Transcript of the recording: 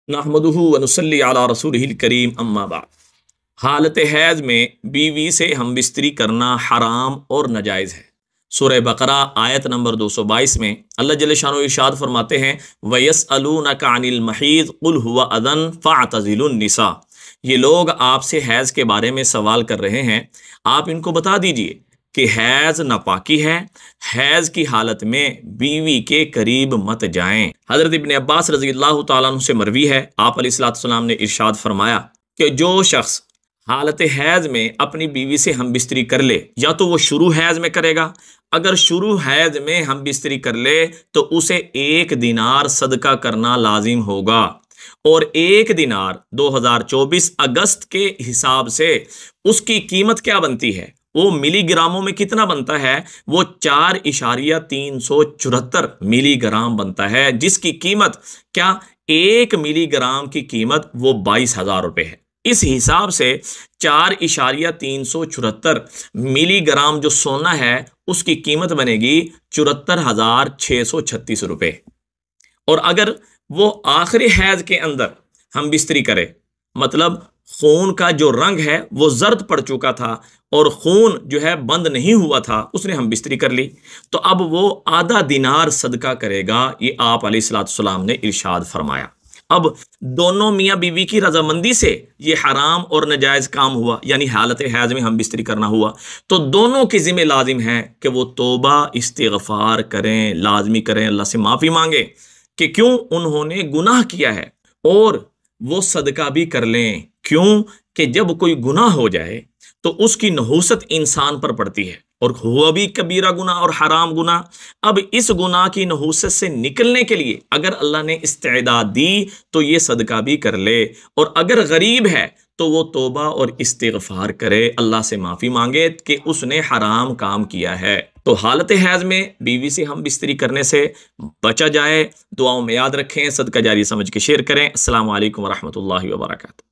नहमदुहु व नुसल्ली अला रसूलिहिल करीम अम्मा बाद। हालत हैज़ में बीवी से हम बिस्तरी करना हराम और नाजायज़ है। सूरह बकरा आयत नंबर 222 में अल्लाह जल्ल शानो इरशाद फरमाते हैं, वयसअलूनका अनिल महीज़ कुल हुवा अदन फ़अतज़िलुन निसा। ये लोग आपसे हैज़ के बारे में सवाल कर रहे हैं, आप इनको बता दीजिए कि हैज़ नापाकी है, हैज़ की हालत में बीवी के करीब मत जाएं। हज़रत इब्ने अब्बास रज़ियल्लाहु ताला अन्हु से मरवी है, आप अलैहिस्सलाम ने इरशाद फरमाया कि जो शख्स हालत हैज़ में अपनी बीवी से हम बिस्तरी कर ले, या तो वो शुरू हैज़ में करेगा, अगर शुरू हैज़ में हम बिस्तरी कर ले तो उसे 1 दिनार सदका करना लाजिम होगा। और 1 दिनार 2024 अगस्त के हिसाब से उसकी कीमत क्या बनती है, वो मिलीग्रामों में कितना बनता है, वो 4.374 मिलीग्राम बनता है, जिसकी कीमत क्या 1 मिलीग्राम की कीमत वो 22,000 रुपये है। इस हिसाब से 4.374 मिलीग्राम जो सोना है उसकी कीमत बनेगी 74,636 रुपये। और अगर वो आखिरी हैज के अंदर हम बिस्तरी करें, मतलब खून का जो रंग है वो जर्द पड़ चुका था और खून जो है बंद नहीं हुआ था, उसने हम बिस्तरी कर ली, तो अब वो आधा दिनार सदका करेगा। ये आप अलैहिस्सलाम ने इरशाद फरमाया। अब दोनों मियाँ बीवी की रजामंदी से ये हराम और नाजायज़ काम हुआ, यानी हालत हैज़ में हम बिस्तरी करना हुआ, तो दोनों के ज़िम्मे लाजिम है कि वो तौबा इस्तिग़फ़ार करें, लाजमी करें, अल्लाह से माफ़ी मांगे कि क्यों उन्होंने गुनाह किया है, और वो सदका भी कर लें। क्यों कि जब कोई गुनाह हो जाए तो उसकी नहूसत इंसान पर पड़ती है, और हुआ भी कबीरा गुनाह और हराम गुनाह। अब इस गुनाह की नहूसत से निकलने के लिए अगर अल्लाह ने इस्तेदाद दी तो ये सदका भी कर ले, और अगर गरीब है तो वो तौबा और इस्तिग़फ़ार करे, अल्लाह से माफ़ी मांगे कि उसने हराम काम किया है। तो हालत हैज़ में बीवी से हम बिस्तरी करने से बचा जाए। दुआओं में याद रखें, सदका जारी समझ के शेयर करें। अस्सलामु अलैकुम वरहमतुल्लाहि वबरकातुहू।